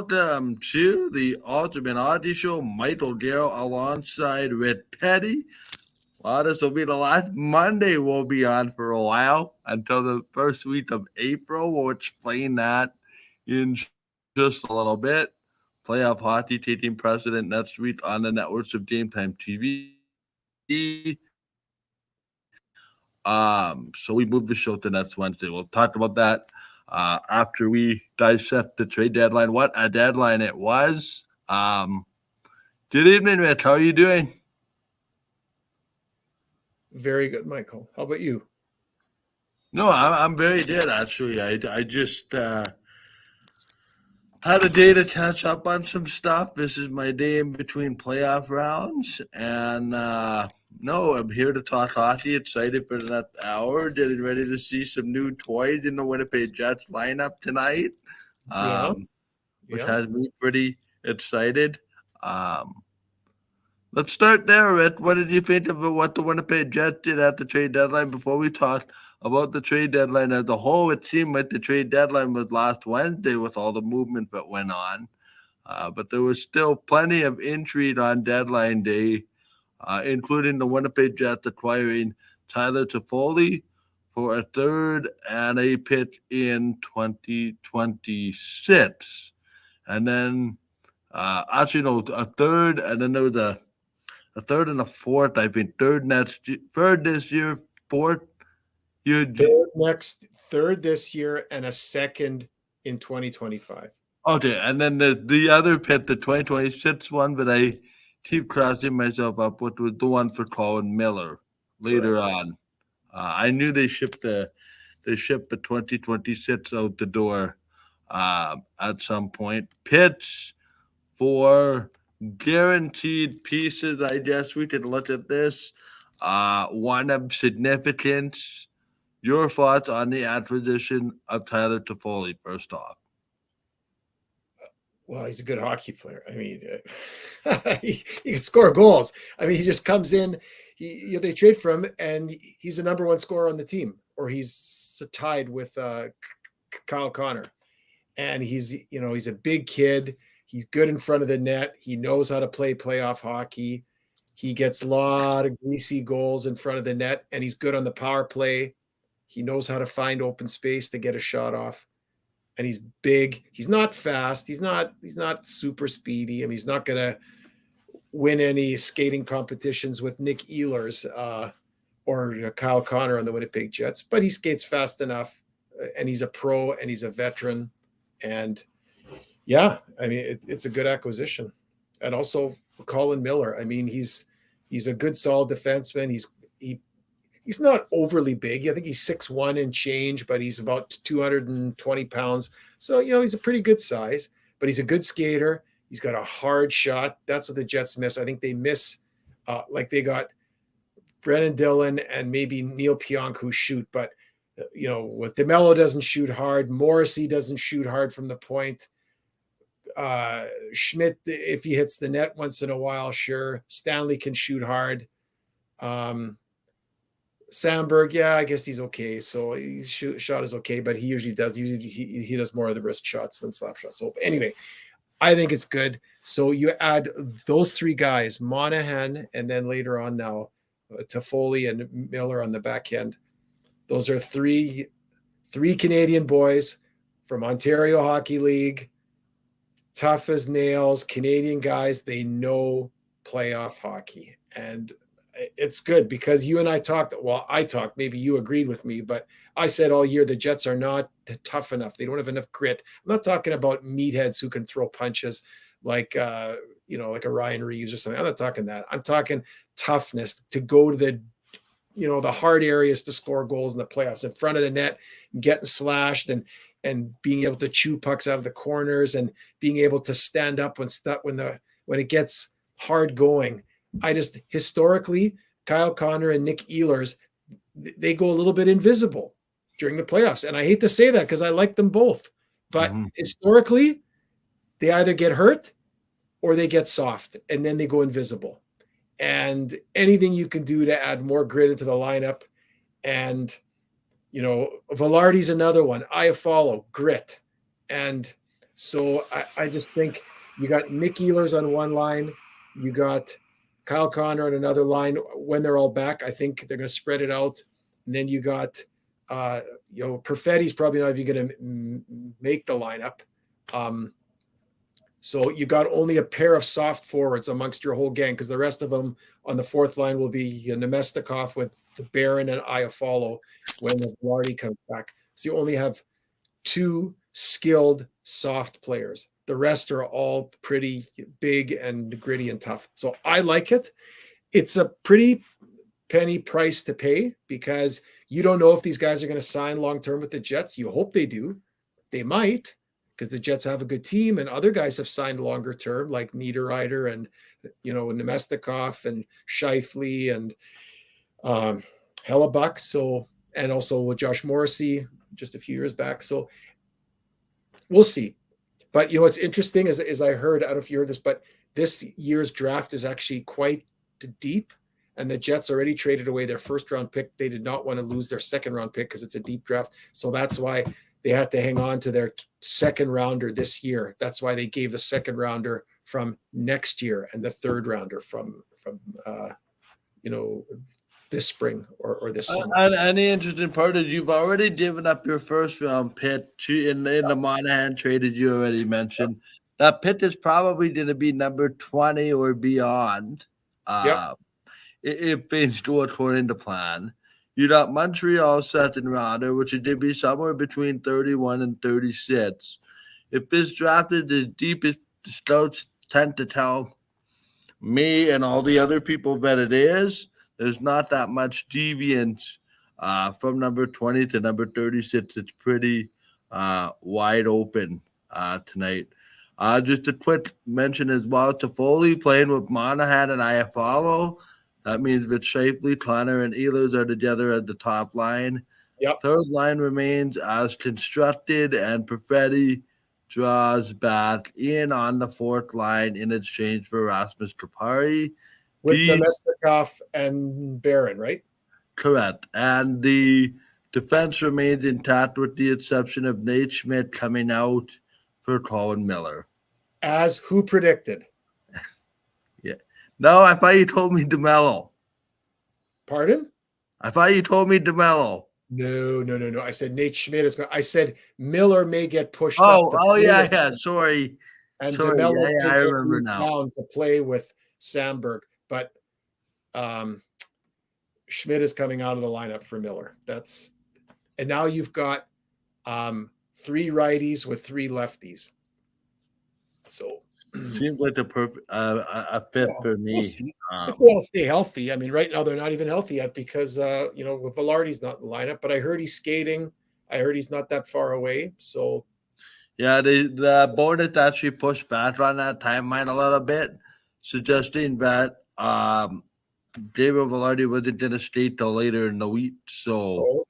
welcome to the Ultimate Audie Show. Michael Garrow alongside Red Petty. Well, this will be the last Monday we'll be on for a while until the first week of April. We'll explain that in just a little bit. Playoff hockey taking precedent next week on the networks of Game Time TV. So we moved the show to next Wednesday. We'll talk about that after we dissect the trade deadline. What a deadline it was. Good evening, Rich. How are you doing? Very good, Michael. How about you? No, I'm very good actually. I just had a day to catch up on some stuff. This is my day in between playoff rounds, and no, I'm here to talk hockey. Excited for the next hour. Getting ready to see some new toys in the Winnipeg Jets lineup tonight, which has me pretty excited. Let's start there, Rich. What did you think of what the Winnipeg Jets did at the trade deadline? Before we talk about the trade deadline as a whole, it seemed like the trade deadline was last Wednesday with all the movement that went on. But there was still plenty of intrigue on deadline day, including the Winnipeg Jets acquiring Tyler Toffoli for a third and a pick in 2026. And then, a third, and then there was a third and a fourth. I think third this year, fourth year. Third this year, and a second in 2025. Okay, and then the other pit, the 2026 one, but I keep crossing myself up, which was the one for Colin Miller later on. I knew they shipped the 2026 out the door at some point. Pits for guaranteed pieces. I guess we could look at this. One of significance. Your thoughts on the acquisition of Tyler Toffoli, first off? Well, he's a good hockey player. I mean, he can score goals. I mean, he just comes in. They trade for him, and he's the number one scorer on the team, or he's tied with Kyle Connor. And he's a big kid. He's good in front of the net. He knows how to play playoff hockey. He gets a lot of greasy goals in front of the net, and he's good on the power play. He knows how to find open space to get a shot off. And he's big. He's not fast. He's not super speedy. I mean, he's not going to win any skating competitions with Nick Ehlers or Kyle Connor on the Winnipeg Jets, but he skates fast enough, and he's a pro, and he's a veteran. And yeah, I mean, it's a good acquisition. And also Colin Miller. I mean, he's a good, solid defenseman. He's not overly big. I think he's 6'1" and change, but he's about 220 pounds. So, he's a pretty good size, but he's a good skater. He's got a hard shot. That's what the Jets miss. I think they miss, they got Brennan Dillon and maybe Neil Pionk who shoot, but, what DeMello doesn't shoot hard. Morrissey doesn't shoot hard from the point. Schmidt, if he hits the net once in a while, sure. Stanley can shoot hard. Sandberg, yeah, I guess he's okay. So his shot is okay, but he usually does. He does more of the wrist shots than slap shots. So anyway, I think it's good. So you add those three guys, Monahan, and then later on now, Toffoli and Miller on the back end. Those are three Canadian boys from Ontario Hockey League, tough as nails, Canadian guys. They know playoff hockey, and it's good because you and I talked. Well, I talked. Maybe you agreed with me, but I said all year the Jets are not tough enough. They don't have enough grit. I'm not talking about meatheads who can throw punches like like a Ryan Reeves or something. I'm not talking that. I'm talking toughness to go to the hard areas to score goals in the playoffs, in front of the net, getting slashed and being able to chew pucks out of the corners and being able to stand up when it gets hard going. Historically, Kyle Connor and Nick Ehlers, they go a little bit invisible during the playoffs. And I hate to say that because I like them both. But historically, they either get hurt or they get soft, and then they go invisible. And anything you can do to add more grit into the lineup. And, Velarde's another one. I follow grit. And So I just think you got Nick Ehlers on one line, you got Kyle Connor on another line. When they're all back, I think they're going to spread it out. And then you got, Perfetti's probably not even going to make the lineup. So you got only a pair of soft forwards amongst your whole gang, because the rest of them on the fourth line will be Nemestikov with the Barron and Iafallo when the Velarde comes back. So you only have two skilled soft players. The rest are all pretty big and gritty and tough. So I like it. It's a pretty penny price to pay, because you don't know if these guys are going to sign long-term with the Jets. You hope they do. They might, because the Jets have a good team, and other guys have signed longer term, like Niederreiter and, Nemestikov and Scheifele and Hellebuck. So, and also with Josh Morrissey just a few years back. So we'll see. But what's interesting is I heard, I don't know if you heard this, but this year's draft is actually quite deep, and the Jets already traded away their first round pick. They did not want to lose their second round pick because it's a deep draft. So that's why they had to hang on to their second rounder this year. That's why they gave the second rounder from next year and the third rounder from this spring or this summer. And the interesting part is you've already given up your first round pick in the Monahan trade that you already mentioned. That pick is probably going to be number 20 or beyond. If things go according to plan. You got Montreal second rounder, which is going to be somewhere between 31 and 36. If this draft is as deep as the scouts tend to tell me and all the other people that it is, there's not that much deviance from number 20 to number 36. It's pretty wide open tonight. Just a quick mention as well, Toffoli playing with Monahan and Iafallo. That means that Scheifele, Connor, and Ehlers are together at the top line. Yep. Third line remains as constructed, and Perfetti draws back in on the fourth line in exchange for Rasmus Kupari. With Nemestikov and Barron, right? Correct. And the defense remains intact with the exception of Nate Schmidt coming out for Colin Miller. As who predicted? Yeah. No, I thought you told me DeMello. Pardon? I thought you told me DeMello. No. I said Nate Schmidt is going. I said Miller may get pushed. Yeah. Sorry. And Sorry. DeMello I remember now. Down to play with Sandberg, but Schmidt is coming out of the lineup for Miller. And now you've got 3 righties with 3 lefties. So seems like a perfect a fit for me. If they all stay healthy. I mean, right now they're not even healthy yet because Velarde's not in the lineup. But I heard he's skating. I heard he's not that far away. So yeah, the bonus actually pushed back on that timeline a little bit, suggesting that David Velarde wasn't going to skate till later in the week. So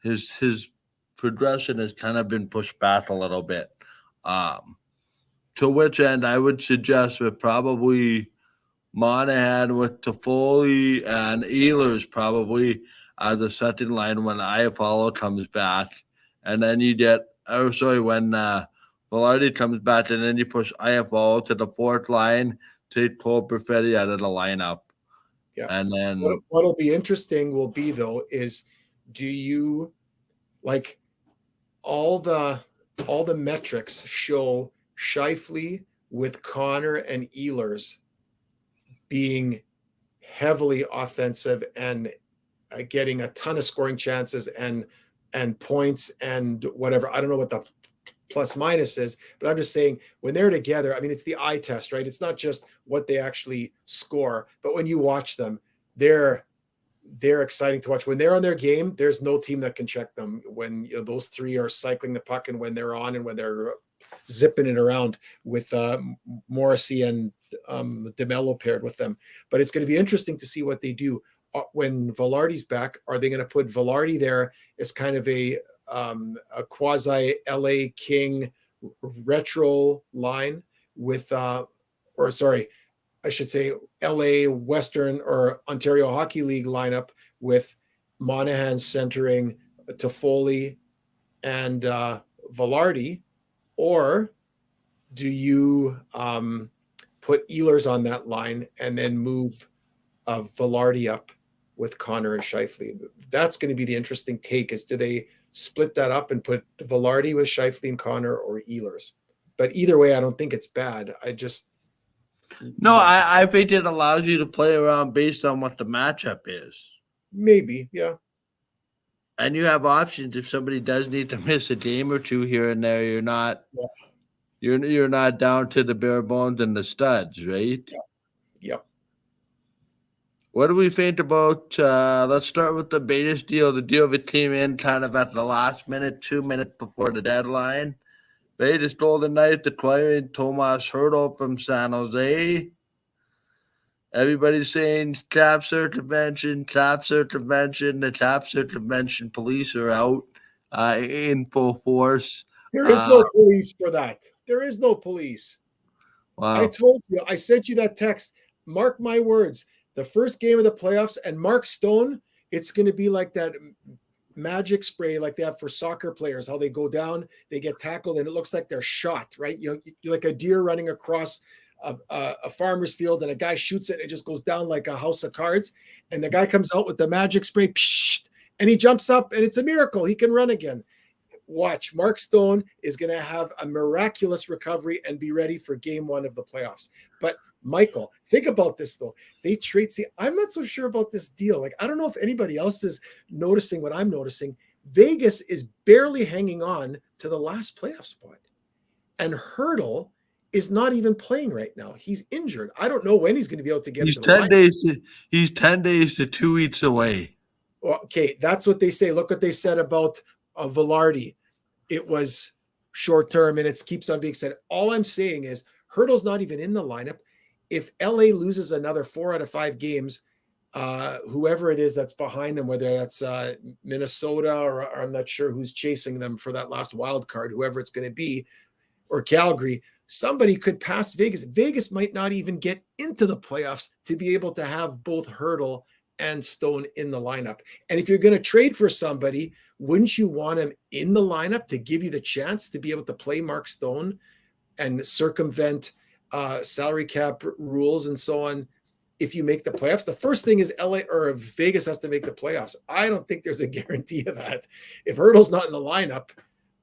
his progression has kind of been pushed back a little bit. To which end I would suggest that probably Monahan with Toffoli and Ehlers probably as a second line when Iafallo comes back. And then you get, when Velarde comes back, and then you push Iafallo to the fourth line, take Cole Perfetti out of the lineup. Yeah. And then what'll be interesting will be, though, is do you like all the metrics show Scheifele with Connor and Ehlers being heavily offensive and getting a ton of scoring chances and points and whatever. I don't know what the plus minus is, but I'm just saying when they're together, I mean, it's the eye test, right? It's not just what they actually score, but when you watch them, they're exciting to watch. When they're on their game, there's no team that can check them. When those 3 are cycling the puck, and when they're on, and when they're zipping it around with Morrissey and DeMello paired with them. But it's going to be interesting to see what they do when Velarde's back. Are they going to put Velarde there as kind of a quasi LA King retro line with, I should say LA Western or Ontario Hockey League lineup with Monahan centering Toffoli and Velarde? Or do you put Ehlers on that line and then move Velarde up with Connor and Scheifele? That's going to be the interesting take, is do they split that up and put Velarde with Scheifele and Connor, or Ehlers? But either way, I don't think it's bad. No, I think it allows you to play around based on what the matchup is. Maybe, yeah. And you have options if somebody does need to miss a game or two here and there. You're not you're not down to the bare bones and the studs, right? Yep. What do we think about? Let's start with the Vegas deal. The deal that came in kind of at the last minute, 2 minutes before the deadline. Vegas Golden Knights acquiring Tomas Hertl from San Jose. Everybody's saying cap circumvention, cap circumvention. The cap circumvention police are out in full force. There is no police for that. There is no police. Wow. I told you, I sent you that text. Mark my words. The first game of the playoffs, and Mark Stone, it's going to be like that magic spray like they have for soccer players, how they go down, they get tackled, and it looks like they're shot, right? You're like a deer running across a farmer's field, and a guy shoots it, and it just goes down like a house of cards. And the guy comes out with the magic spray, and he jumps up, and it's a miracle. He can run again. Watch, Mark Stone is going to have a miraculous recovery and be ready for game one of the playoffs. But Michael, think about this though. They trade. See, I'm not so sure about this deal. Like, I don't know if anybody else is noticing what I'm noticing. Vegas is barely hanging on to the last playoff spot, and Hertl is not even playing right now. He's injured. I don't know when he's going to be able to get. He's 10 days. He's 10 days to 2 weeks away. Well, okay, that's what they say. Look what they said about Velarde. It was short term, and it keeps on being said. All I'm saying is Hertl's not even in the lineup. If LA loses another 4 out of 5 games, whoever it is that's behind them, whether that's Minnesota or I'm not sure who's chasing them for that last wild card, whoever it's going to be, or Calgary, somebody could pass Vegas. Vegas might not even get into the playoffs to be able to have both Hertl and Stone in the lineup. And if you're going to trade for somebody, wouldn't you want him in the lineup to give you the chance to be able to play Mark Stone and circumvent salary cap rules and so on if you make the playoffs? The first thing is LA or Vegas has to make the playoffs. I don't think there's a guarantee of that if Hertl's not in the lineup.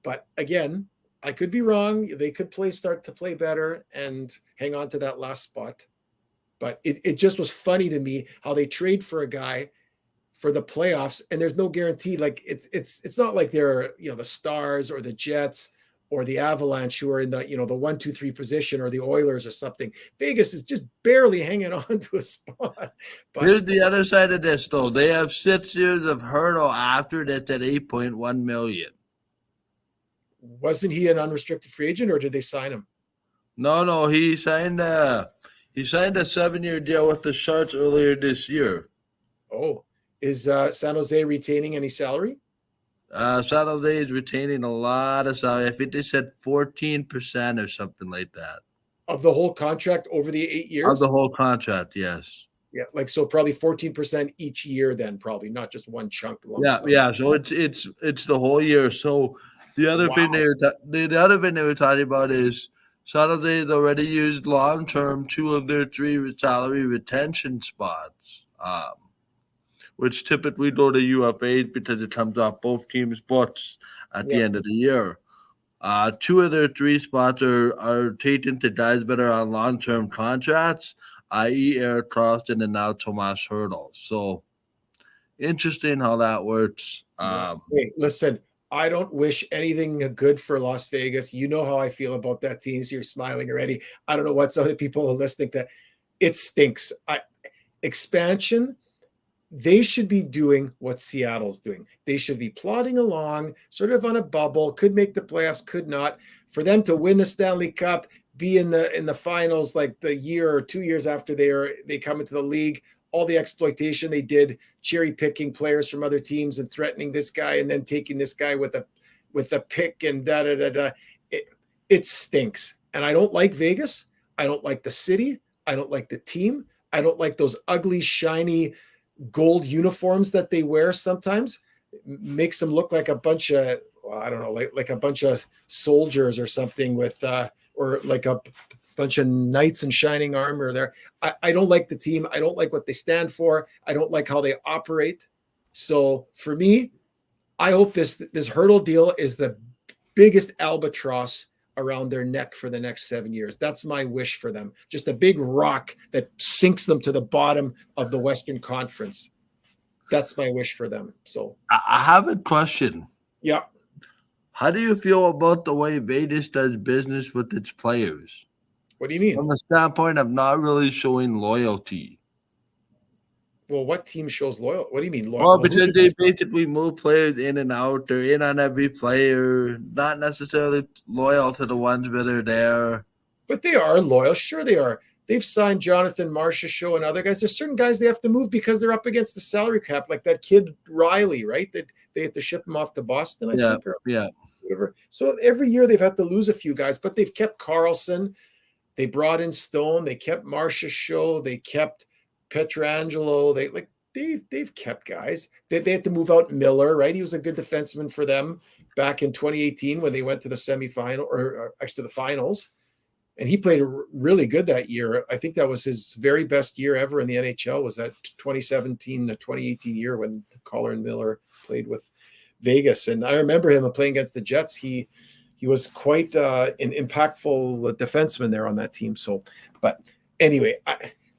But again, I could be wrong. They could start to play better and hang on to that last spot. But it just was funny to me how they trade for a guy for the playoffs and there's no guarantee. Like it's not like they're, the Stars or the Jets or the Avalanche who are in the, the 1, 2, 3 position, or the Oilers or something. Vegas is just barely hanging on to a spot. But here's the other side of this, though. They have 6 years of Hertl after this at $8.1 million. Wasn't he an unrestricted free agent, or did they sign him? No, he signed a 7-year deal with the Sharks earlier this year. Oh, is San Jose retaining any salary? San Jose is retaining a lot of salary. I think they said 14% or something like that. Of the whole contract over the 8 years? Of the whole contract, yes. Yeah, so probably 14% each year then, probably, not just one chunk. Yeah. So it's the whole year. So the other thing the other thing they were talking about is San Jose has already used long-term 2 of their 3 salary retention spots, which typically go to UFAs because it comes off both teams' books at the end of the year. 2 of their 3 spots are taken to guys that are on long-term contracts, i.e. Erik Karlsson and now Tomas Hertl. So interesting how that works. Hey, listen, I don't wish anything good for Las Vegas. You know how I feel about that team. So you're smiling already. I don't know what some of the people are listening to. It stinks. Expansion, they should be doing what Seattle's doing. They should be plodding along, sort of on a bubble, could make the playoffs, could not. For them to win the Stanley Cup, be in the finals like the year or 2 years after they come into the league, all the exploitation they did, cherry picking players from other teams and threatening this guy and then taking this guy with a pick and it stinks. And I don't like Vegas. I don't like the city. I don't like the team. I don't like those ugly, shiny gold uniforms that they wear sometimes. Makes them look like a bunch of, I don't know, like a bunch of soldiers or something with or like a bunch of knights in shining armor there. I don't like the team. I don't like what they stand for. I don't like how they operate. So for me, I hope this hurdle deal is the biggest albatross around their neck for the next 7 years. That's my wish for them. Just a big rock that sinks them to the bottom of the Western Conference. That's my wish for them. So I have a question. yeah. How do you feel about the way Vegas does business with its players? What do you mean? From the standpoint of not really showing loyalty. Well, what team shows loyal? What do you mean loyal? Well, because they basically move players in and out. They're in on every player, not necessarily loyal to the ones that are there. But they are loyal. Sure, they are. They've signed Jonathan Marchessault and other guys. There's certain guys they have to move because they're up against the salary cap, like that kid Riley, right? That they had to ship him off to Boston, I think. Yeah. Whatever. So every year they've had to lose a few guys, but they've kept Carlson. They brought in Stone. They kept Marchessault. They kept Pietrangelo. They've kept guys. They had to move out Miller, right? He was a good defenseman for them back in 2018 when they went to the semifinal or actually the finals. And he played really good that year. I think that was his very best year ever in the NHL, was that 2017 to 2018 year when Colin Miller played with Vegas. And I remember him playing against the Jets. He was quite an impactful defenseman there on that team. So, but anyway,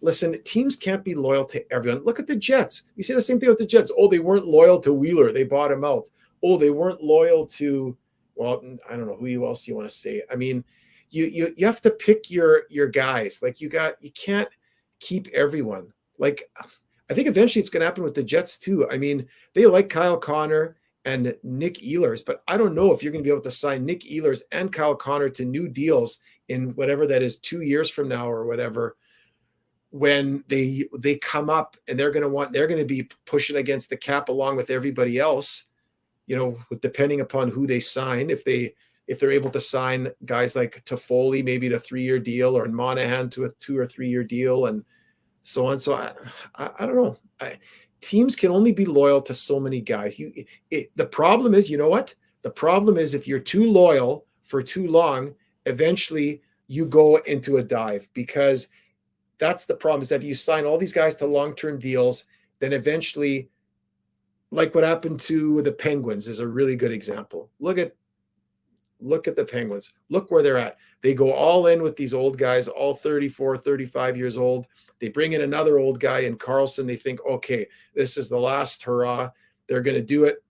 listen, teams can't be loyal to everyone. Look at the Jets. You say the same thing with the Jets. Oh, they weren't loyal to Wheeler. They bought him out. Oh, they weren't loyal to, well, I don't know who else you want to say. I mean, you have to pick your guys. Like you can't keep everyone. Like I think eventually it's going to happen with the Jets too. I mean, they like Kyle Connor and Nick Ehlers, but I don't know if you're going to be able to sign Nick Ehlers and Kyle Connor to new deals in whatever that is 2 years from now or whatever, when they come up and they're going to be pushing against the cap along with everybody else, you know, depending upon who they sign. If they're able to sign guys like Toffoli, maybe to a 3-year deal, or Monahan to a 2 or 3 year deal, and so on. So I don't know. Teams can only be loyal to so many guys. The problem is, you know what? The problem is if you're too loyal for too long, eventually you go into a dive, because that's the problem, is that you sign all these guys to long-term deals, then eventually, like what happened to the Penguins is a really good example. Look at the Penguins. Look where they're at. They go all in with these old guys, all 34, 35 years old. They bring in another old guy in Carlson. They think, okay, this is the last hurrah. They're going to do it.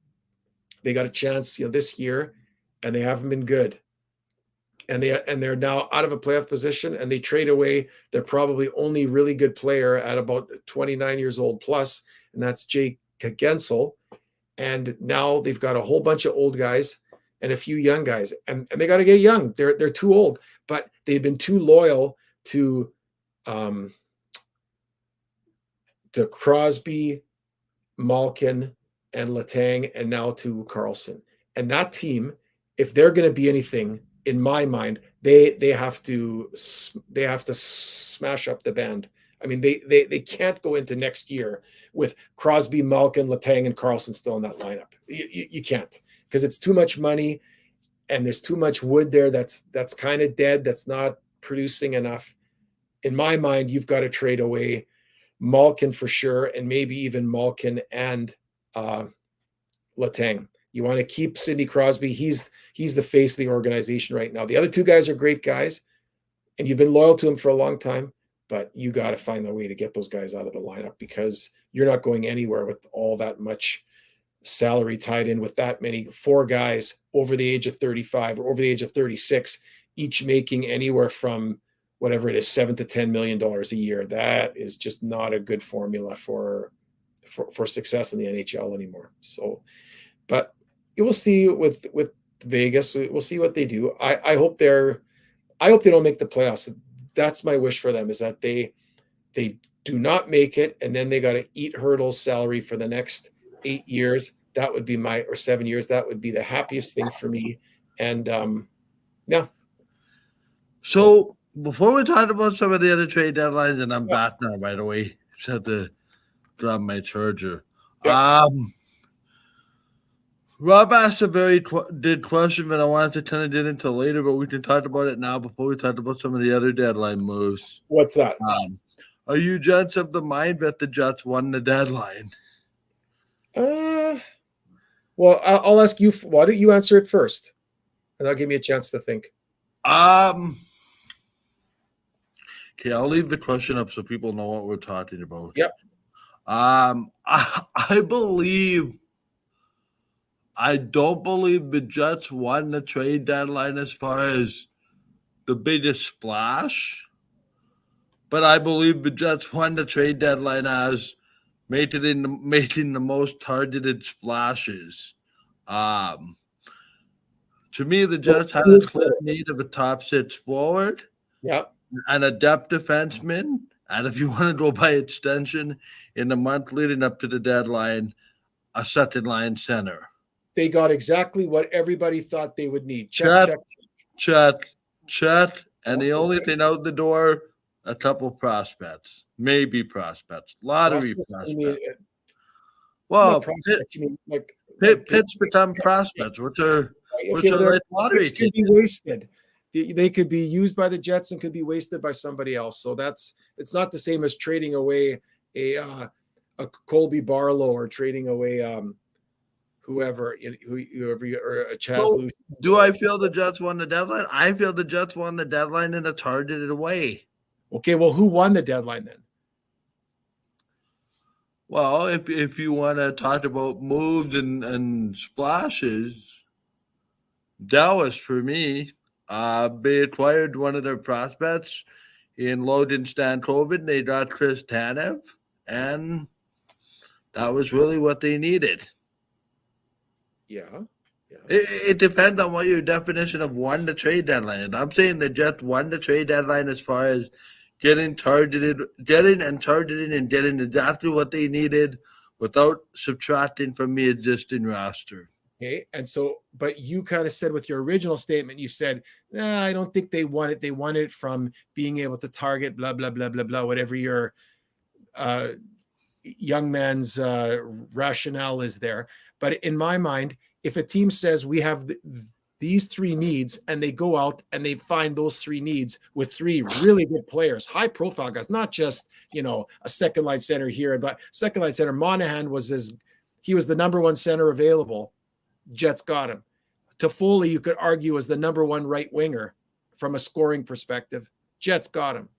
They got a chance, this year, and they haven't been good. And they're now out of a playoff position, and they trade away their probably only really good player at about 29 years old plus, and that's Jake Gensel. And now they've got a whole bunch of old guys and a few young guys, and they got to get young. They're too old, but they've been too loyal to Crosby, Malkin, and Letang, and now to Carlson. And that team, if they're going to be anything, in my mind, they have to smash up the band. I mean, they can't go into next year with Crosby, Malkin, Letang, and Carlson still in that lineup. You can't, because it's too much money, and there's too much wood there that's kind of dead, that's not producing enough. In my mind, you've got to trade away Malkin for sure, and maybe even Malkin and Letang. You want to keep Sidney Crosby. He's the face of the organization right now. The other two guys are great guys, and you've been loyal to him for a long time, but you got to find a way to get those guys out of the lineup, because you're not going anywhere with all that much salary tied in with that many, 4 guys over the age of 35 or over the age of 36, each making anywhere from whatever it is, $7 to $10 million a year. That is just not a good formula for success in the NHL anymore. So, but you will see with Vegas. We'll see what they do. I hope they don't make the playoffs. That's my wish for them, is that they do not make it, and then they got to eat Hurdle's salary for the next 8 years. That would be or 7 years. That would be the happiest thing for me. And yeah. So before we talk about some of the other trade deadlines, and I'm back now, by the way, just had to grab my charger. Yeah. Rob asked a very good question, but I wanted to kind of get into later, but we can talk about it now before we talk about some of the other deadline moves. What's that? Are you Jets of the mind that the Jets won the deadline? Well, I'll ask you. Why don't you answer it first, and that'll give me a chance to think. Okay, I'll leave the question up so people know what we're talking about. Yep. I believe. I don't believe the Jets won the trade deadline as far as the biggest splash, but I believe the Jets won the trade deadline as making the most targeted splashes. To me, the Jets had a clear need of a top six forward, and a depth defenseman, and if you want to go by extension, in the month leading up to the deadline, a second line center. They got exactly what everybody thought they would need. Check. And the only thing out the door, a couple prospects, maybe prospects, lottery prospects. Well, prospects, you mean Pitts become prospects, which are like lottery could be wasted. They could be used by the Jets and could be wasted by somebody else. So it's not the same as trading away a Colby Barlow or trading away whoever or a Chaz. Do I feel the Jets won the deadline? I feel the Jets won the deadline in a targeted way. Okay, well, who won the deadline then? Well, if you want to talk about moves and splashes, Dallas for me. They acquired one of their prospects in Logan Stankoven. They got Chris Tanev, and that was really what they needed. Yeah. It depends on what your definition of won the trade deadline is. I'm saying the Jets won the trade deadline as far as getting exactly what they needed without subtracting from the existing roster. Okay. And so, but you kind of said with your original statement, you said, I don't think they won it. They won it from being able to target blah, blah, blah, blah, blah, whatever your young man's rationale is there. But in my mind, if a team says we have these three needs and they go out and they find those three needs with three really good players, high profile guys, not just, a second line center here, but second line center, Monahan he was the number one center available. Jets got him. Toffoli, you could argue, was the number one right winger from a scoring perspective. Jets got him.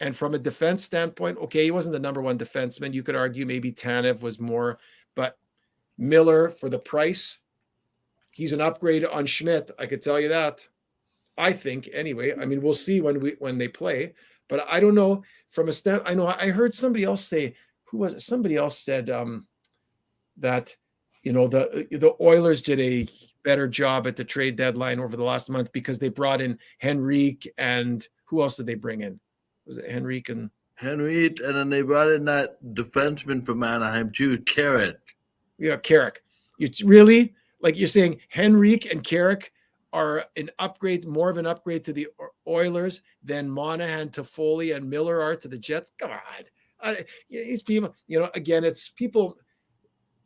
And from a defense standpoint, okay, he wasn't the number one defenseman. You could argue maybe Tanev was more, but Miller, for the price, he's an upgrade on Schmidt. I could tell you that. I think anyway. I mean, we'll see when they play, but I don't know from a stand. I know I heard somebody else say, who was it? Somebody else said that the Oilers did a better job at the trade deadline over the last month because they brought in Henrique, and who else did they bring in? Was it Henrique and then they brought in that defenseman from Anaheim too, Carrick. Yeah, Carrick. It's really like you're saying Henrique and Carrick are an upgrade, more of an upgrade to the Oilers than Monahan, Toffoli, and Miller are to the Jets. God, these people. Again, it's people.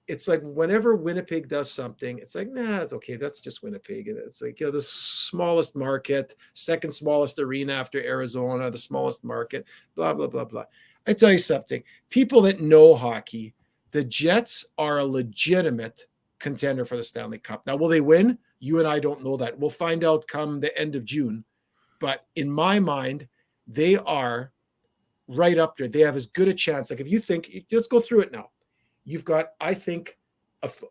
It's like whenever Winnipeg does something, it's like, nah, it's okay. That's just Winnipeg. And it's like, the smallest market, second smallest arena after Arizona, the smallest market, blah, blah, blah, blah. I tell you something, people that know hockey, the Jets are a legitimate contender for the Stanley Cup. Now, will they win? You and I don't know that. We'll find out come the end of June. But in my mind, they are right up there. They have as good a chance. Like if you think, let's go through it now. You've got, I think,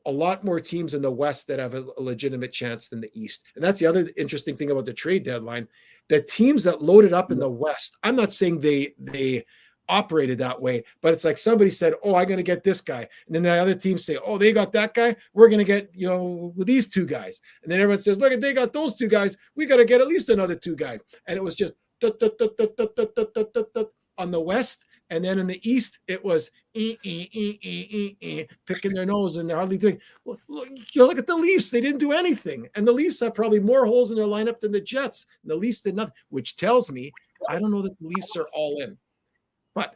a lot more teams in the West that have a legitimate chance than the East. And that's the other interesting thing about the trade deadline. The teams that loaded up in the West, I'm not saying they operated that way, but it's like somebody said, oh, I'm going to get this guy. And then the other teams say, oh, they got that guy. We're going to get, these two guys. And then everyone says, look, they got those two guys. We got to get at least another two guys. And it was just on the West. And then in the East, it was picking their nose, and they're hardly doing. Look at the Leafs; they didn't do anything, and the Leafs have probably more holes in their lineup than the Jets. And the Leafs did nothing, which tells me I don't know that the Leafs are all in. But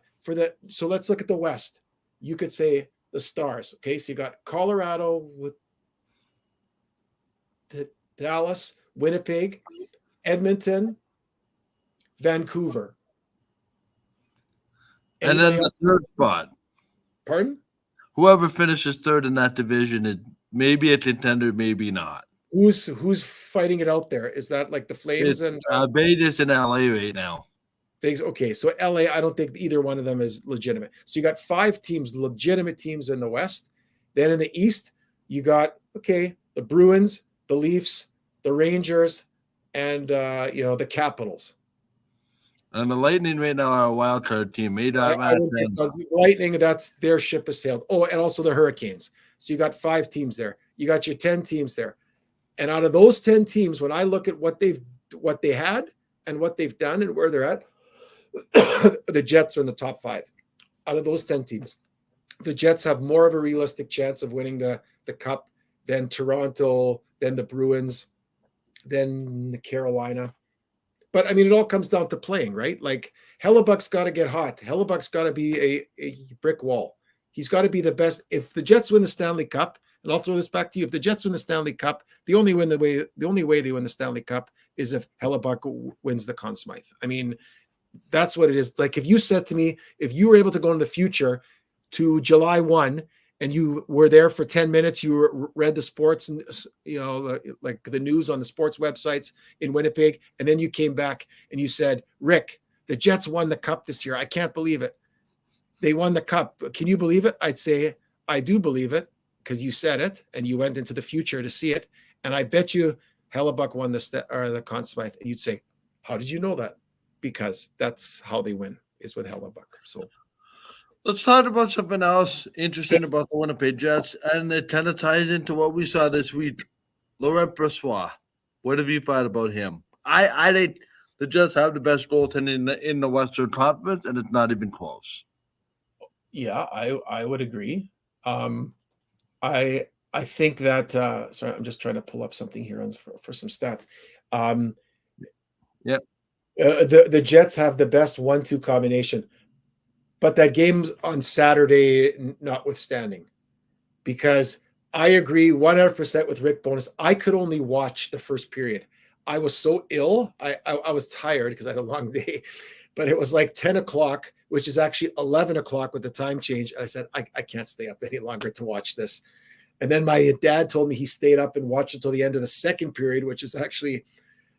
so let's look at the West. You could say the Stars. Okay, so you got Colorado with Dallas, Winnipeg, Edmonton, Vancouver. And then Anybody the else? third spot. Pardon? Whoever finishes third in that division is maybe a contender, maybe not. Who's fighting it out there? Is that like the Flames It's and Vegas and LA right now. Vegas? Okay, so LA, I don't think either one of them is legitimate. So you got 5 teams, legitimate teams in the West. Then in the East, you got the Bruins, the Leafs, the Rangers, and the Capitals. And the Lightning right now are a wild card team. Made I that would think Lightning, that's their ship has sailed. Oh, and also the Hurricanes. So you got 5 teams there. You got your 10 teams there. And out of those 10 teams, when I look at what they had and what they've done and where they're at, the Jets are in the top 5. Out of those 10 teams, the Jets have more of a realistic chance of winning the Cup than Toronto, than the Bruins, than the Carolina. But I mean, it all comes down to playing, right? Like Hellebuck's got to get hot. Hellebuck's got to be a brick wall. He's got to be the best. If the Jets win the Stanley Cup, and I'll throw this back to you, if the Jets win the Stanley Cup, the only way they win the Stanley Cup is if Hellebuck wins the Conn Smythe. I mean, that's what it is. Like if you said to me, if you were able to go in the future to July 1 and you were there for 10 minutes, you read the sports and like the news on the sports websites in Winnipeg, and then you came back and you said, Rick, the Jets won the Cup this year. I can't believe it. They won the Cup. Can you believe it? I'd say, I do believe it because you said it and you went into the future to see it. And I bet you Hellebuck won the Conn Smythe. And you'd say, how did you know that? Because that's how they win, is with Hellebuck. So let's talk about something else interesting about the Winnipeg Jets, and it kind of ties into what we saw this week. Laurent Brossoit, what have you thought about him? I think the Jets have the best goaltending in the Western Conference, and it's not even close. Yeah, I would agree. I think that sorry, I'm just trying to pull up something here for some stats. Yep. The Jets have the best 1-2 combination, but that game's on Saturday notwithstanding, because I agree 100% with Rick Bowness. I could only watch the first period. I was so ill. I was tired because I had a long day, but it was like 10 o'clock, which is actually 11 o'clock with the time change. And I said, I can't stay up any longer to watch this. And then my dad told me he stayed up and watched until the end of the second period, which is actually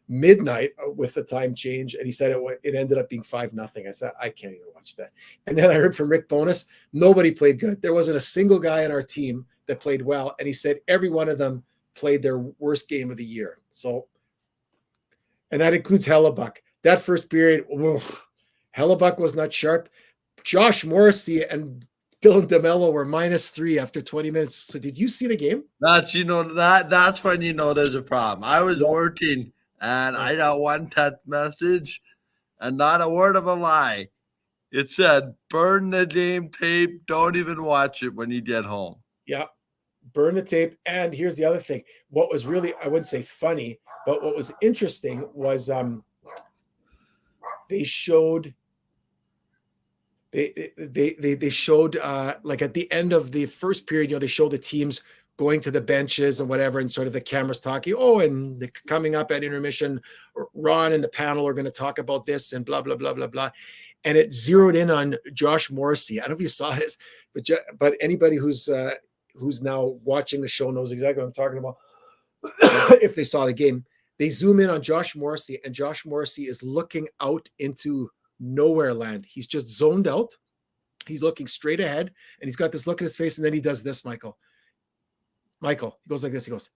midnight with the time change. And he said it ended up being 5-0. I said, I can't even watch that. And then I heard from Rick Bowness, nobody played good. There wasn't a single guy on our team that played well. And he said every one of them played their worst game of the year. So, and that includes Hellebuck. That first period, Hellebuck was not sharp. Josh Morrissey and Dylan DeMello were -3 after 20 minutes. So did you see the game? That's that's when you know there's a problem. I was working and I got one text message, and not a word of a lie. It said, burn the game tape. Don't even watch it when you get home. Yeah. Burn the tape. And here's the other thing. What was really, I wouldn't say funny, but what was interesting was they showed they showed like at the end of the first period, they showed the teams going to the benches and whatever, and sort of the cameras talking, and coming up at intermission, Ron and the panel are going to talk about this and blah, blah, blah, blah, blah. And it zeroed in on Josh Morrissey. I don't know if you saw this, but anybody who's now watching the show knows exactly what I'm talking about. If they saw the game, they zoom in on Josh Morrissey, and Josh Morrissey is looking out into nowhere land. He's just zoned out. He's looking straight ahead, and he's got this look in his face, and then he does this, Michael, he goes like this. He goes,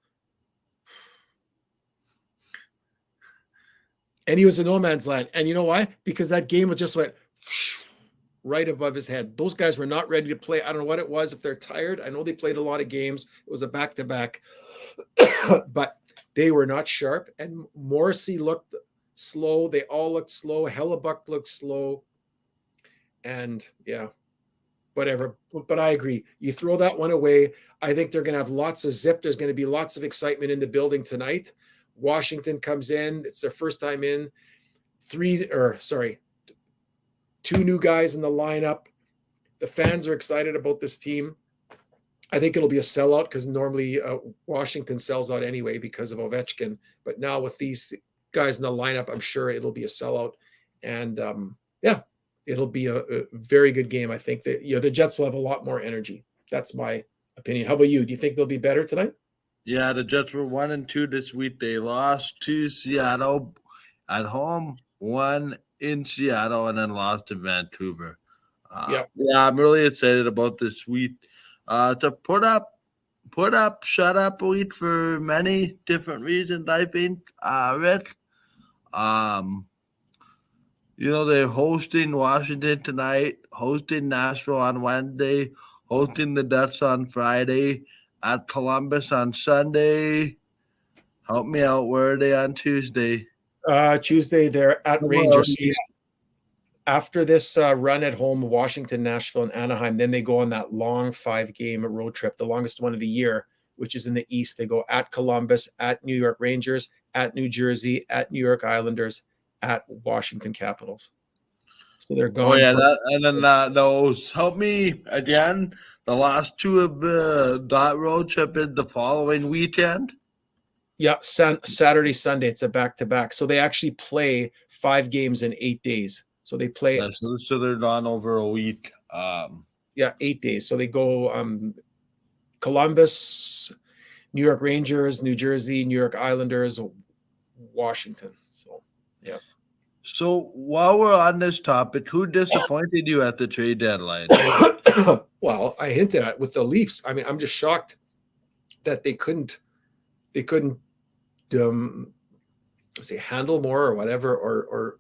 and he was in no man's land. And you know why? Because that game just went right above his head. Those guys were not ready to play. I don't know what it was. If they're tired, I know they played a lot of games. It was a back-to-back, but they were not sharp. And Morrissey looked slow. They all looked slow. Hellebuck looked slow. And yeah, whatever. But I agree. You throw that one away. I think they're going to have lots of zip. There's going to be lots of excitement in the building tonight. Washington comes in. It's their first time in. 2 new guys in the lineup. The fans are excited about this team. I think it'll be a sellout because normally Washington sells out anyway because of Ovechkin. But now with these guys in the lineup, I'm sure it'll be a sellout. And yeah, it'll be a very good game. I think that the Jets will have a lot more energy. That's my opinion. How about you? Do you think they'll be better tonight? Yeah, the Jets were 1-2 this week. They lost to Seattle at home, won in Seattle, and then lost to Vancouver. Yeah. Yeah, I'm really excited about this week. To put up, shut up week for many different reasons, I think, Rick. They're hosting Washington tonight, hosting Nashville on Wednesday, hosting the Ducks on Friday, at Columbus on Sunday. Help me out. Where are they on Tuesday? Tuesday, they're at Well, Rangers. After this run at home, Washington, Nashville, and Anaheim, then they go on that long 5-game road trip, the longest one of the year, which is in the East. They go at Columbus, at New York Rangers, at New Jersey, at New York Islanders, at Washington Capitals. So they're gone. Oh, yeah. And then those, help me again. The last two of that road trip is the following weekend. Yeah, Saturday, Sunday. It's a back-to-back. So they actually play 5 games in 8 days. So they play. Yeah, so they're gone over a week. 8 days. So they go Columbus, New York Rangers, New Jersey, New York Islanders, Washington. So, yeah. So while we're on this topic, who disappointed you at the trade deadline? Well, I hinted at with the Leafs. I mean, I'm just shocked that they couldn't say handle more or whatever, or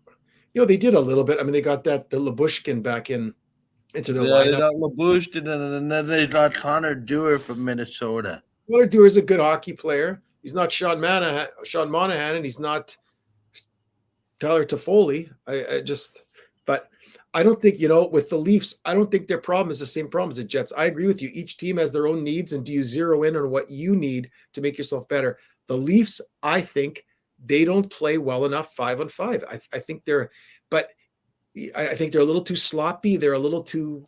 they did a little bit. I mean, they got the Lyubushkin back into their lineup. They got Lyubushkin, and then they got Connor Dewar from Minnesota. Connor Dewar is a good hockey player. He's not Sean Monahan, and he's not Tyler Toffoli. But I don't think, with the Leafs, I don't think their problem is the same problem as the Jets. I agree with you. Each team has their own needs, and do you zero in on what you need to make yourself better? The Leafs, I think they don't play well enough 5-on-5. I think they're a little too sloppy. They're a little too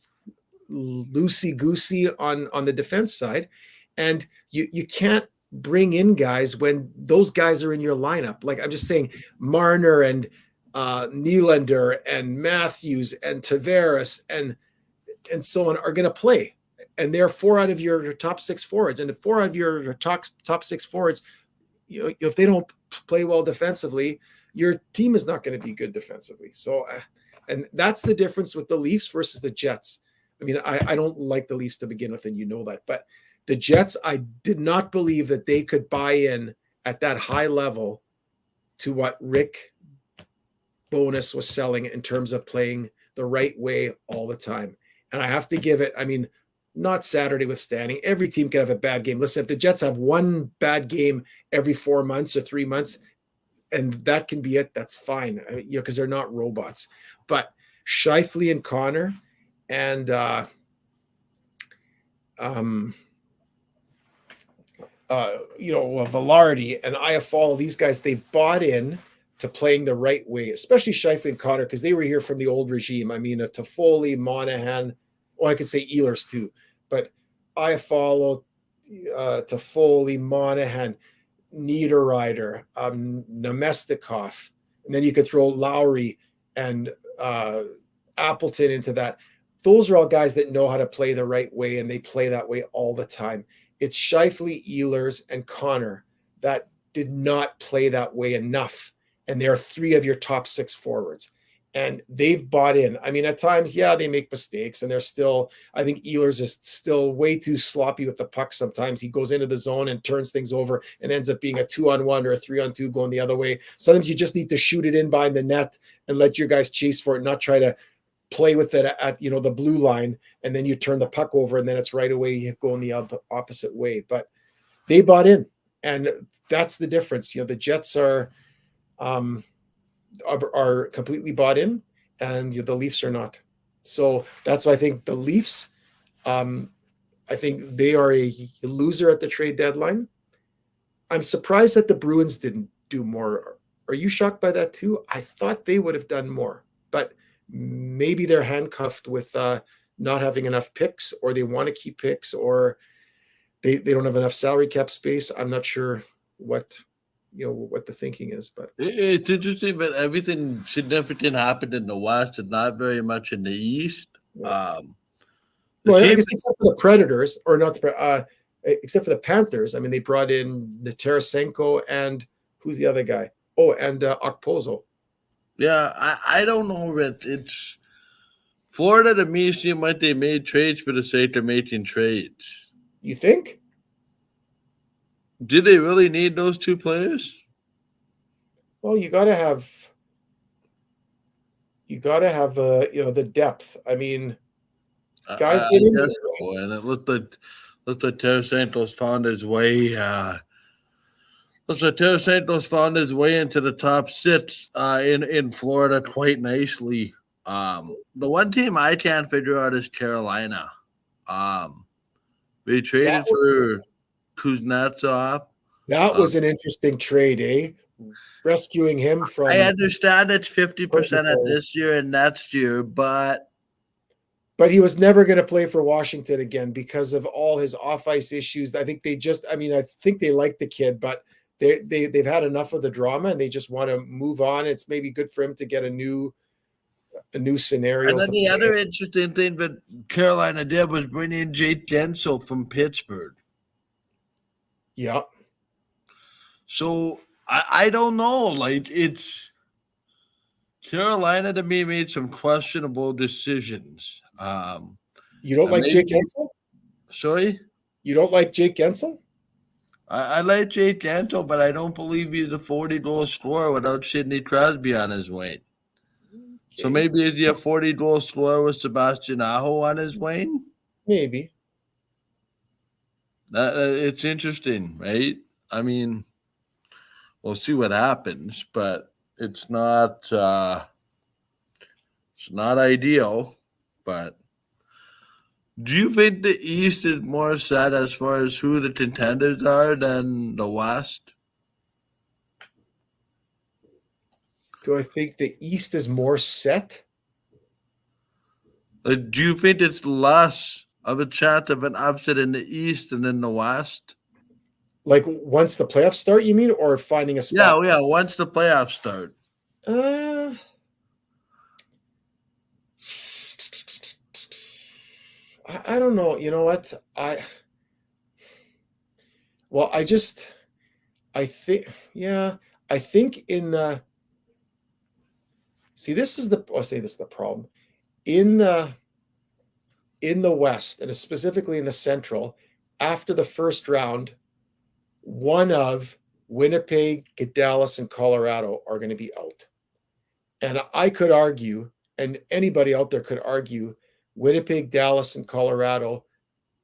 loosey-goosey on the defense side. And you can't bring in guys when those guys are in your lineup. Like I'm just saying, Marner and Nylander and Matthews and Tavares and so on are going to play. And they're 4 out of your top 6 forwards. And the 4 out of your top 6 forwards, if they don't play well defensively, your team is not going to be good defensively. So, and that's the difference with the Leafs versus the Jets. I mean, I don't like the Leafs to begin with, and you know that. But the Jets, I did not believe that they could buy in at that high level to what Rick Bowness was selling in terms of playing the right way all the time. And I have to give it, I mean, not Saturday withstanding. Every team can have a bad game. Listen, if the Jets have one bad game every 4 months or 3 months, and that can be it, that's fine, because they're not robots. But Scheifele and Connor and Velarde and Iafallo, these guys, they've bought in to playing the right way, especially Scheifele and Connor, because they were here from the old regime. I mean, Toffoli, Monahan, well, I could say Ehlers too, but Iafallo, Toffoli, Monahan, Niederreiter, Namestnikov, and then you could throw Lowry and Appleton into that. Those are all guys that know how to play the right way, and they play that way all the time. It's Scheifele, Ehlers, and Connor that did not play that way enough. And they're 3 of your top 6 forwards. And they've bought in. I mean, at times, they make mistakes. And they're still, I think Ehlers is still way too sloppy with the puck sometimes. He goes into the zone and turns things over and ends up being a 2-on-1 or a 3-on-2 going the other way. Sometimes you just need to shoot it in behind the net and let your guys chase for it, not try to play with it at the blue line, and then you turn the puck over and then it's right away going the opposite way. But they bought in, and that's the difference. The Jets are completely bought in, and the Leafs are not. So that's why I think the Leafs, I think they are a loser at the trade deadline. I'm surprised that the Bruins didn't do more. Are you shocked by that too? I thought they would have done more, but maybe they're handcuffed with not having enough picks, or they want to keep picks, or they don't have enough salary cap space. I'm not sure what what the thinking is, but It's interesting, but everything significant happened in the West and not very much in the East. yeah. The Well, I team, guess except for the Predators, or not except for the Panthers. I mean, they brought in the Tarasenko and who's the other guy? Oh, and Okposo. yeah, I don't know, but it's Florida to me seemed like they made trades for the sake of making trades. You think? Did they really need those two players? Well, you got to have the depth. I mean, guys I get injured. guess so, and it looked like Tarasenko's found his way. Looks like Tarasenko's found his way into the top six in Florida quite nicely. The one team I can't figure out is Carolina. We traded for Kuznetsov. That was an interesting trade, eh? Rescuing him from. I understand it's 50% at this year and next year, but he was never going to play for Washington again because of all his off ice issues. I think they like the kid, but they've had enough of the drama and they just want to move on. It's maybe good for him to get a new scenario. And then the other interesting thing that Carolina did was bring in Jake Gensel from Pittsburgh. Yeah. So I don't know. Like, it's Carolina to me made some questionable decisions. You don't like Jake Gensel? Sorry? You don't like Jake Gensel? I like Jake Gensel, but I don't believe he's a 40-goal scorer without Sidney Crosby on his wing. Okay. So maybe is he a 40-goal scorer with Sebastian Aho on his wing? Maybe. It's interesting, right? I mean, we'll see what happens, but it's not ideal. But do you think the East is more set as far as who the contenders are than the West? Do I think the East is more set? Do you think it's less of a chance of an upset in the East and in the West? Like once the playoffs start, you mean, or finding a spot? Yeah, once the playoffs start. I don't know. You know what? I think in the this is the problem. In the West, and specifically in the Central, after the first round, one of Winnipeg, Dallas, and Colorado are going to be out. And I could argue, and anybody out there could argue, Winnipeg, Dallas, and Colorado,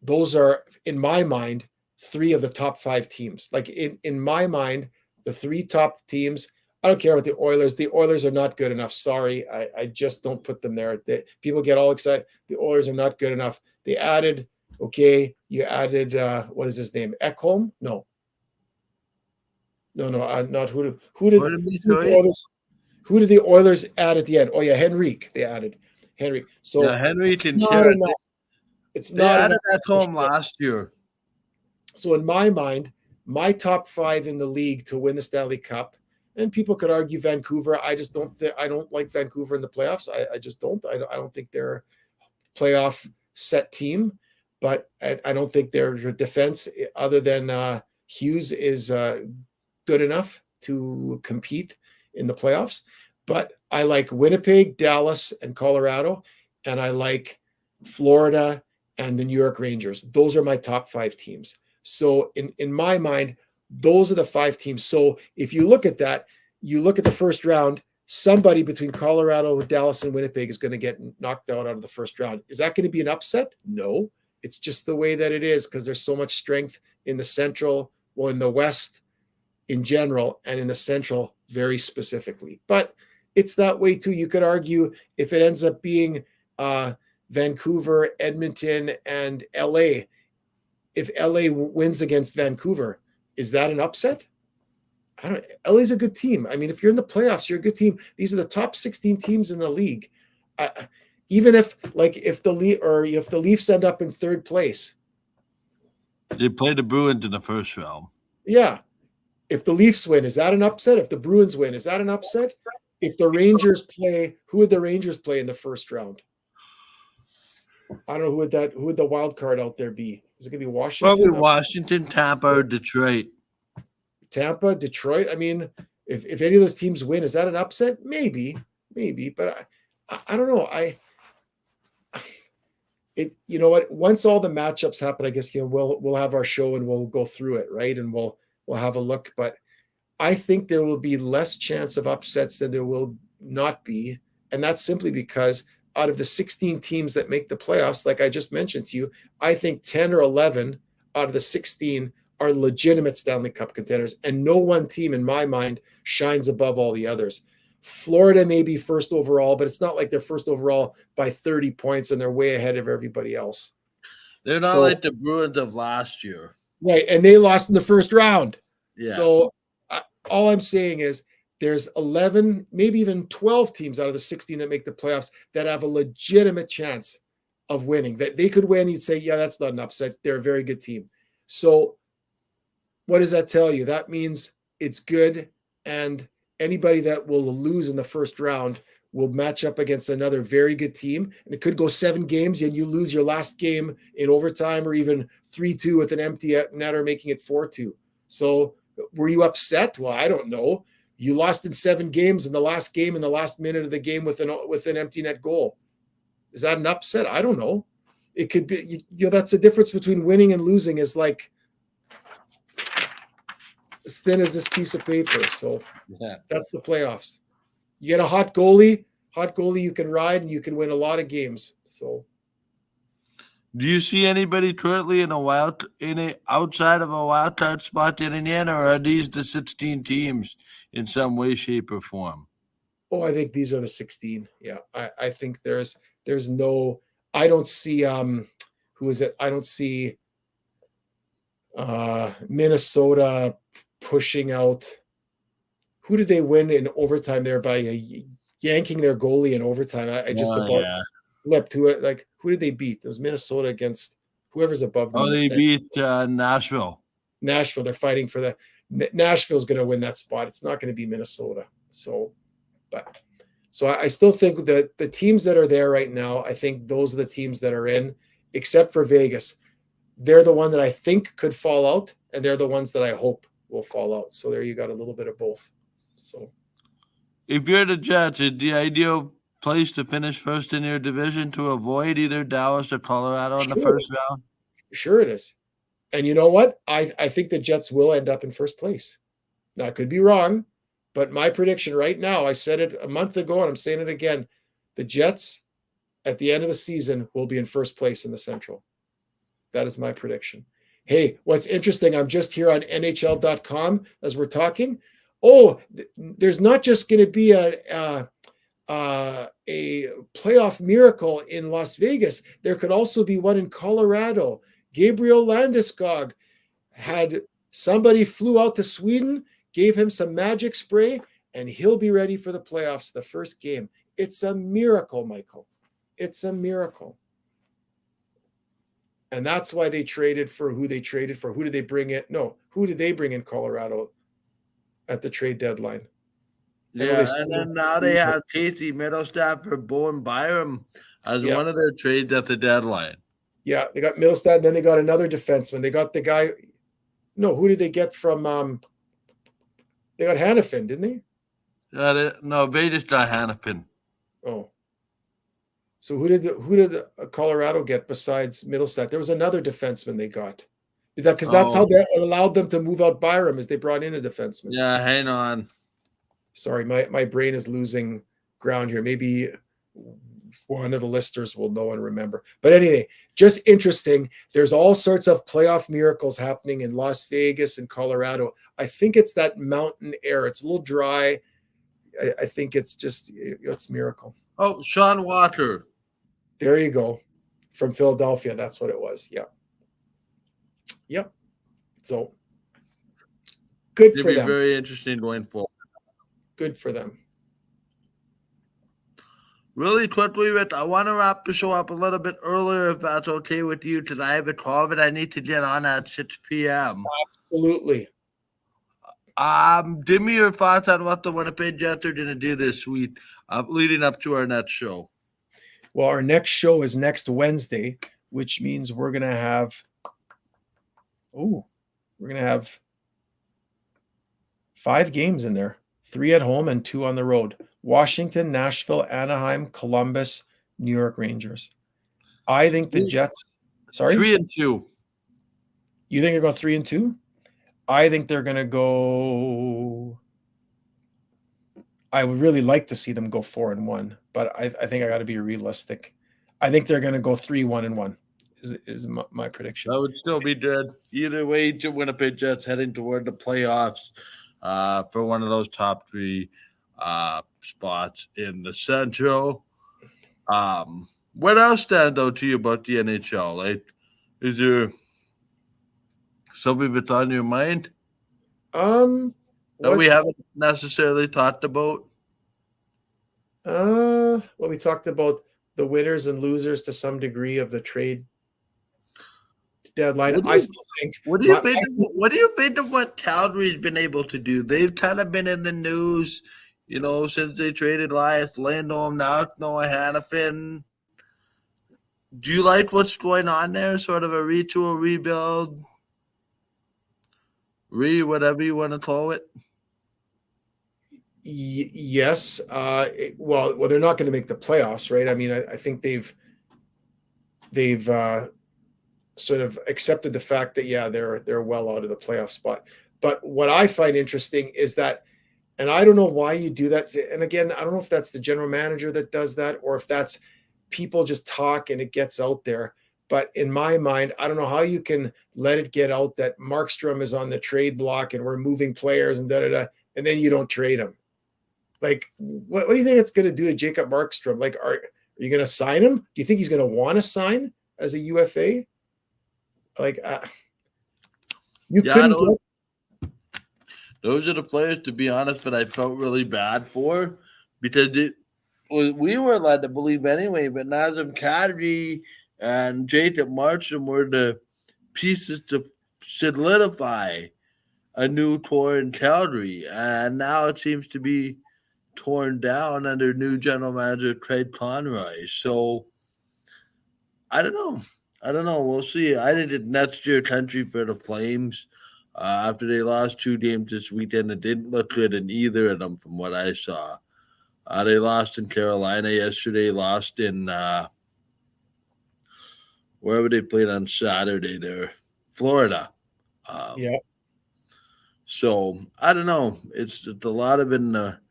those are, in my mind, three of the top five teams. Like in my mind, the three top teams, I don't care about the Oilers. The Oilers are not good enough. Sorry, I just don't put them there. People get all excited. The Oilers are not good enough. They added, you added, what is his name? Ekholm? No, not who did the Oilers add at the end? Oh yeah, Henrique. They added Henrique. So yeah, Henrique and not enough. It's not added Ekholm last year. So in my mind, my top five in the league to win the Stanley Cup. And people could argue Vancouver. I just don't. I don't like Vancouver in the playoffs. I just don't. I don't think they're a playoff set team. But I don't think their defense, other than Hughes, is good enough to compete in the playoffs. But I like Winnipeg, Dallas, and Colorado, and I like Florida and the New York Rangers. Those are my top five teams. So in my mind, those are the five teams. So if you look at that, you look at the first round, somebody between Colorado, Dallas, and Winnipeg is going to get knocked out of the first round. Is that going to be an upset? No. It's just the way that it is because there's so much strength in the Central, well, in the West in general, and in the Central very specifically. But it's that way too. You could argue if it ends up being Vancouver, Edmonton, and LA, if LA wins against Vancouver, is that an upset? LA's a good team. I mean, if you're in the playoffs, you're a good team. These are the top 16 teams in the league. Even if the Leafs end up in third place, They played the Bruins in the first round. Yeah. If the Leafs win, is that an upset? If the Bruins win, is that an upset? If the Rangers play, who would the Rangers play in the first round? I don't know who would the wild card out there be? Is it going to be Washington? Probably Washington, Tampa, or Detroit. Tampa, Detroit. I mean, if any of those teams win, is that an upset? Maybe, but I don't know. You know what? Once all the matchups happen, I guess we'll have our show and we'll go through it, right? And we'll have a look. But I think there will be less chance of upsets than there will not be, and that's simply because out of the 16 teams that make the playoffs, like I just mentioned to you, I think 10 or 11 out of the 16 are legitimate Stanley Cup contenders, and no one team in my mind shines above all the others. Florida may be first overall, but it's not like they're first overall by 30 points and they're way ahead of everybody else. They're not like the Bruins of last year. Right, and they lost in the first round. Yeah. So all I'm saying is there's 11, maybe even 12 teams out of the 16 that make the playoffs that have a legitimate chance of winning. That they could win, you'd say, yeah, that's not an upset. They're a very good team. So what does that tell you? That means it's good, and anybody that will lose in the first round will match up against another very good team. And it could go 7 games and you lose your last game in overtime, or even 3-2 with an empty netter, making it 4-2. So were you upset? Well, I don't know. You lost in 7 games in the last game, in the last minute of the game with an empty net goal. Is that an upset? I don't know. It could be, that's the difference between winning and losing, is like as thin as this piece of paper. So yeah, that's the playoffs. You get a hot goalie you can ride, and you can win a lot of games. So do you see anybody currently outside of a wild card spot in Indiana, or are these the 16 teams in some way, shape, or form? Oh, I think these are the 16. Yeah. I think there's no, I don't see who is it? I don't see Minnesota pushing out. Who did they win in overtime there by yanking their goalie in overtime? I just flipped. Who did they beat? It was Minnesota against whoever's above them. Oh, they beat Nashville. Nashville. They're fighting for the Nashville's going to win that spot. It's not going to be Minnesota. So I still think that the teams that are there right now, I think those are the teams that are in, except for Vegas. They're the one that I think could fall out, and they're the ones that I hope will fall out. So there you got a little bit of both. So if you're the Jets, is the ideal place to finish first in your division to avoid either Dallas or Colorado in the first round? Sure it is. And you know what? I think the Jets will end up in first place. Now, I could be wrong, but my prediction right now, I said it a month ago and I'm saying it again, the Jets at the end of the season will be in first place in the Central. That is my prediction. Hey, what's interesting, I'm just here on NHL.com as we're talking. Oh, there's not just going to be a playoff miracle in Las Vegas. There could also be one in Colorado. Gabriel Landeskog had somebody flew out to Sweden, gave him some magic spray, and he'll be ready for the playoffs, the first game. It's a miracle, Michael. It's a miracle. And that's why they traded for who they traded for. Who did they bring in? No, who did they bring in Colorado at the trade deadline? Yeah, and then now they have Casey Middlestat for Bowen Byram as one of their trades at the deadline. Yeah, they got Middlestat, and then they got another defenseman. They got the guy. No, who did they get from? They got Hannafin, didn't they? No, they just got Hannafin. Oh, so who did Colorado get besides Middlestat? There was another defenseman they got. Because that's how they allowed them to move out Byram, is they brought in a defenseman. Yeah, hang on. Sorry, my brain is losing ground here. Maybe one of the listeners will know and remember. But anyway, just interesting. There's all sorts of playoff miracles happening in Las Vegas and Colorado. I think it's that mountain air. It's a little dry. I think it's just, it's a miracle. Oh, Sean Walker. There you go. From Philadelphia. That's what it was. Yeah. Yep. So good for them. Very interesting going forward. Good for them. Really quickly, Rich, I want to wrap the show up a little bit earlier if that's okay with you. Today I have a call that I need to get on at 6 p.m. Absolutely. Give me your thoughts on what the Winnipeg Jets are going to do this week, leading up to our next show. Well, our next show is next Wednesday, which means we're going to have 5 games in there, 3 at home and 2 on the road. Washington, Nashville, Anaheim, Columbus, New York Rangers. I think the Jets, 3-2. You think they're going 3-2? I think they're going to go. I would really like to see them go 4-1, but I think I got to be realistic. I think they're going to go 3-1-1 is my prediction. That would still be good. Either way, Winnipeg Jets heading toward the playoffs for one of those top 3 spots in the Central. What else stands out to you about the NHL? Like, is there something that's on your mind that we haven't necessarily talked about? Well, we talked about the winners and losers to some degree of the trade deadline. What do you think of what Calgary's been able to do? They've kind of been in the news, since they traded Elias Lindholm, now it's Noah Hannafin. Do you like what's going on there? Sort of a retool, rebuild, whatever you want to call it. Yes. Well, they're not going to make the playoffs, right? I mean, I think they've sort of accepted the fact that they're well out of the playoff spot. But what I find interesting is that, and I don't know why you do that. And again, I don't know if that's the general manager that does that or if that's people just talk and it gets out there. But in my mind, I don't know how you can let it get out that Markstrom is on the trade block and we're moving players and and then you don't trade him. Like, what do you think it's going to do to Jacob Markstrom? Like, are you going to sign him? Do you think he's going to want to sign as a UFA? Like, those are the players, to be honest, that I felt really bad for because we were led to believe anyway, but Nazem Kadri and Jacob Markstrom were the pieces to solidify a new core in Calgary, and now it seems to be torn down under new general manager Craig Conroy. So I don't know. We'll see. I think it's next year country for the Flames. After they lost 2 games this weekend, it didn't look good in either of them from what I saw. They lost in Carolina yesterday, lost in wherever they played on Saturday there, Florida. So I don't know. It's a lot of in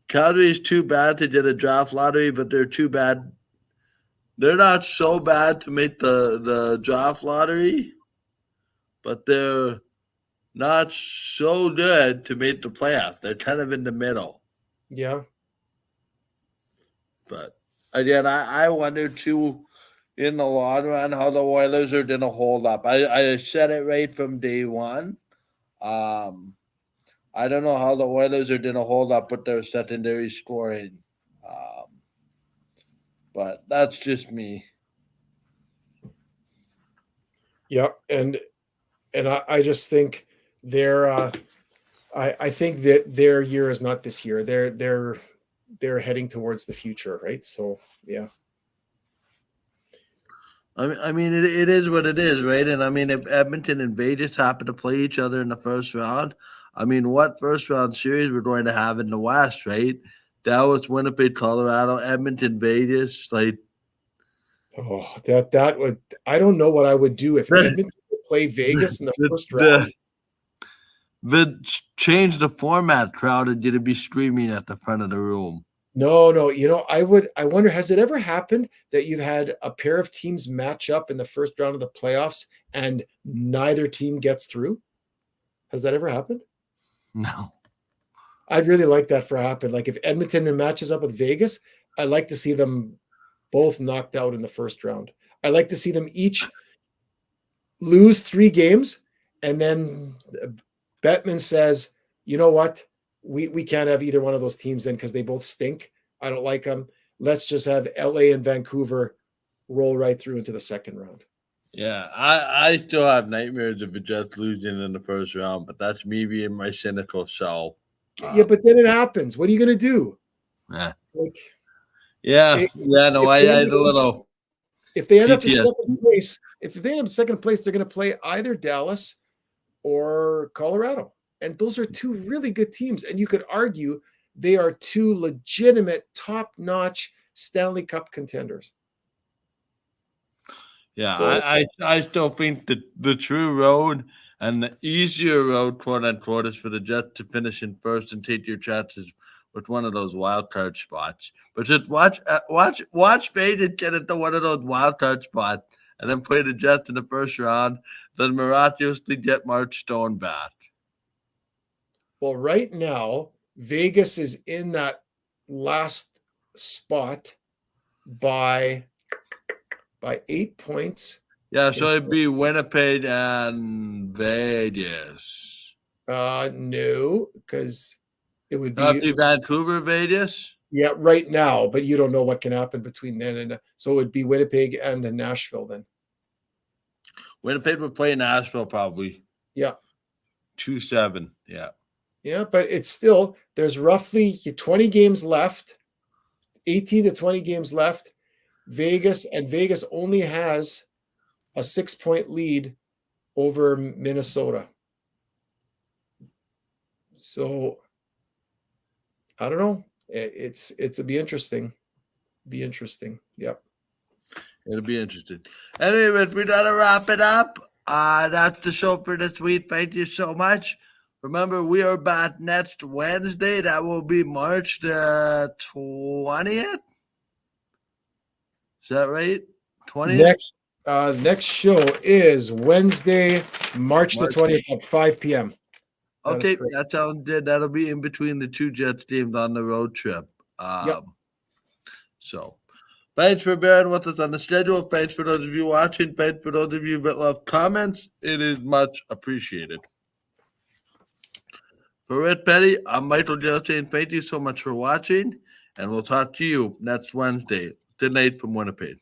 Calgary's too bad to get a draft lottery, but they're too bad. They're not so bad to make the draft lottery, but they're not so good to make the playoff. They're kind of in the middle. Yeah. But again, I wonder too, in the long run, how the Oilers are going to hold up. I said it right from day one. I don't know how the Oilers are going to hold up with their secondary scoring. But that's just me. Yeah, and I just think I think that their year is not this year. They're heading towards the future, right? So yeah. I mean, it is what it is, right? And I mean, if Edmonton and Vegas happen to play each other in the first round, I mean, what first round series we're going to have in the West, right? Dallas, Winnipeg, Colorado, Edmonton, Vegas, like. Oh, that would, I don't know what I would do if Edmonton would play Vegas in the first round. Change the format crowd and you'd be screaming at the front of the room. No, I wonder, has it ever happened that you've had a pair of teams match up in the first round of the playoffs and neither team gets through? Has that ever happened? No. I'd really like that for happen. Like if Edmonton matches up with Vegas, I'd like to see them both knocked out in the first round. I'd like to see them each lose 3 games and then Bettman says, you know what? we can't have either one of those teams in because they both stink. I don't like them. Let's just have LA and Vancouver roll right through into the second round. Yeah, I still have nightmares of the Jets losing in the first round, but that's me being my cynical self. Yeah, but then it happens. What are you going to do? Yeah, Like, no, I had a little if they end up in PTSD. second place, they're going to play either Dallas or Colorado. And those are two really good teams. And you could argue they are two legitimate, top-notch Stanley Cup contenders. Yeah, So, I still think that the true road and the easier road, quote unquote, is for the Jets to finish in first and take your chances with one of those wild card spots. But just watch Vegas get into one of those wild card spots and then play the Jets in the first round, then miraculously get Mark Stone back. well, right now, Vegas is in that last spot by 8 points. Yeah, so it'd be Winnipeg and Vegas. No, because it would That'd be be Vancouver, Vegas. yeah, right now, but you don't know what can happen between then and so it would be Winnipeg and Nashville then. Winnipeg would play Nashville probably. Yeah. 2-7. Yeah. Yeah, but it's still there's roughly 20 games left, 18 to 20 games left. Vegas only has a 6-point lead over Minnesota. So I don't know. It'll be interesting. Be interesting. Yep. It'll be interesting. Anyways, we gotta wrap it up. That's the show for this week. Thank you so much. Remember, we are back next Wednesday. That will be March the 20th. Is that right? 20th? Next show is Wednesday, March the 20th at 5 p.m. Okay, that sounds good. That'll be in between the two Jets teams on the road trip. Yep. So, thanks for bearing with us on the schedule. Thanks for those of you watching. Thanks for those of you that love comments. It is much appreciated. For Rich Petty, I'm Michael Gill saying thank you so much for watching, and we'll talk to you next Wednesday. Good night from Winnipeg.